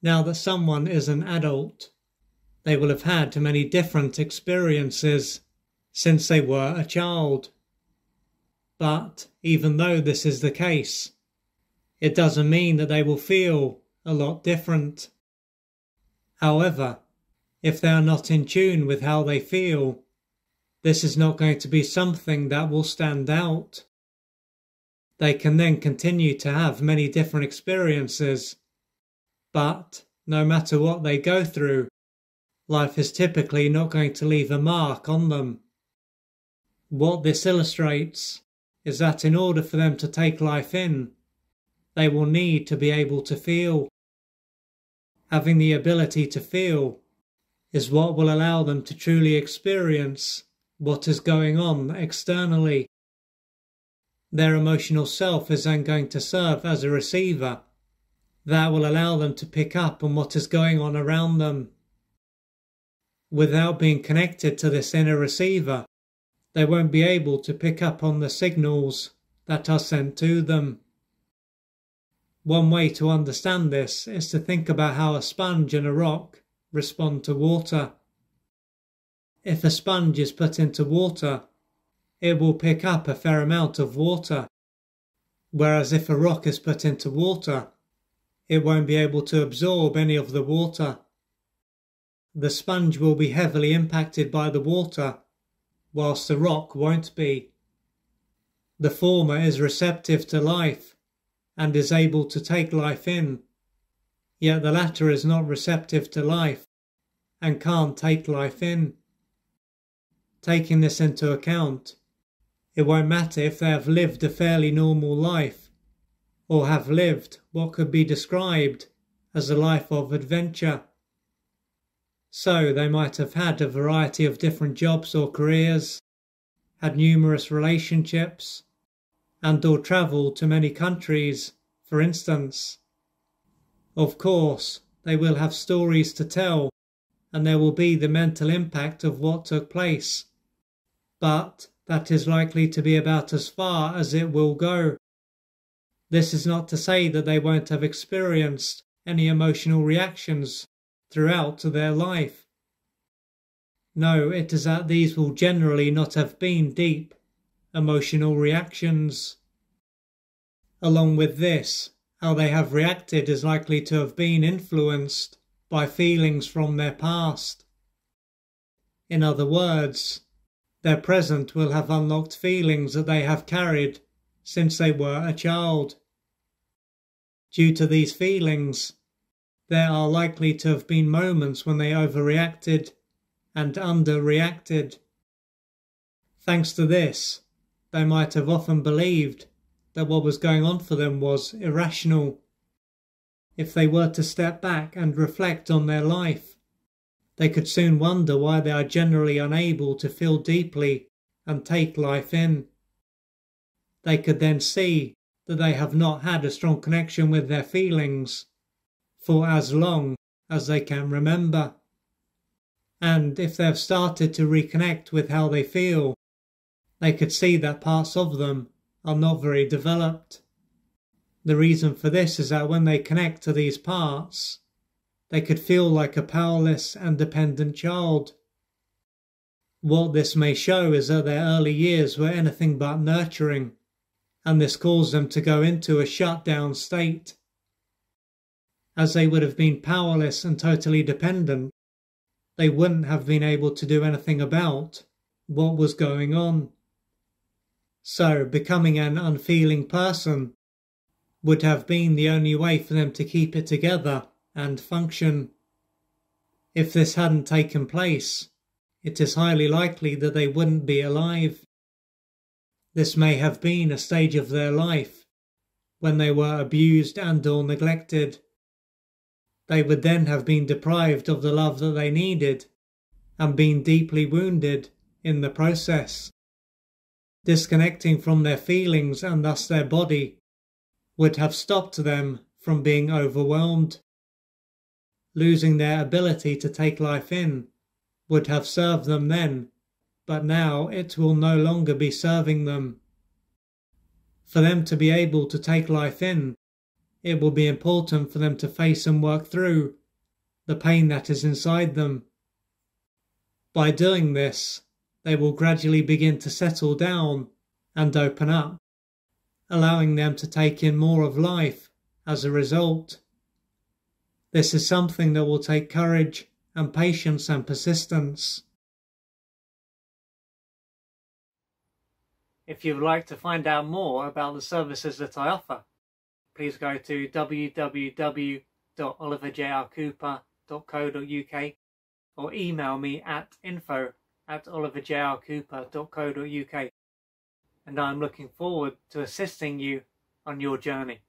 Now that someone is an adult, they will have had many different experiences since they were a child. But even though this is the case, it doesn't mean that they will feel a lot different. However, if they are not in tune with how they feel, this is not going to be something that will stand out. They can then continue to have many different experiences, but no matter what they go through, life is typically not going to leave a mark on them. What this illustrates is that in order for them to take life in, they will need to be able to feel. Having the ability to feel is what will allow them to truly experience what is going on externally. Their emotional self is then going to serve as a receiver that will allow them to pick up on what is going on around them. Without being connected to this inner receiver, they won't be able to pick up on the signals that are sent to them. One way to understand this is to think about how a sponge and a rock respond to water. If a sponge is put into water, it will pick up a fair amount of water, whereas if a rock is put into water, it won't be able to absorb any of the water. The sponge will be heavily impacted by the water, whilst the rock won't be. The former is receptive to life and is able to take life in, yet the latter is not receptive to life and can't take life in. Taking this into account, it won't matter if they have lived a fairly normal life or have lived what could be described as a life of adventure. So they might have had a variety of different jobs or careers, had numerous relationships, and or travelled to many countries, for instance. Of course, they will have stories to tell, and there will be the mental impact of what took place. But that is likely to be about as far as it will go. This is not to say that they won't have experienced any emotional reactions throughout their life. No, it is that these will generally not have been deep, emotional reactions. Along with this, how they have reacted is likely to have been influenced by feelings from their past. In other words, their present will have unlocked feelings that they have carried since they were a child. Due to these feelings, there are likely to have been moments when they overreacted and underreacted. Thanks to this, they might have often believed that what was going on for them was irrational. If they were to step back and reflect on their life, they could soon wonder why they are generally unable to feel deeply and take life in. They could then see that they have not had a strong connection with their feelings for as long as they can remember. And if they have started to reconnect with how they feel, they could see that parts of them are not very developed. The reason for this is that when they connect to these parts, they could feel like a powerless and dependent child. What this may show is that their early years were anything but nurturing, and this caused them to go into a shut-down state. As they would have been powerless and totally dependent, they wouldn't have been able to do anything about what was going on. So, becoming an unfeeling person would have been the only way for them to keep it together and function. If this hadn't taken place, it is highly likely that they wouldn't be alive. This may have been a stage of their life when they were abused and or neglected. They would then have been deprived of the love that they needed and been deeply wounded in the process. Disconnecting from their feelings and thus their body would have stopped them from being overwhelmed. Losing their ability to take life in would have served them then, but now it will no longer be serving them. For them to be able to take life in, it will be important for them to face and work through the pain that is inside them. By doing this, they will gradually begin to settle down and open up, allowing them to take in more of life as a result. This is something that will take courage and patience and persistence. If you would like to find out more about the services that I offer, please go to www.oliverjrcooper.co.uk or email me at info@oliverjrcooper.co.uk, and I'm looking forward to assisting you on your journey.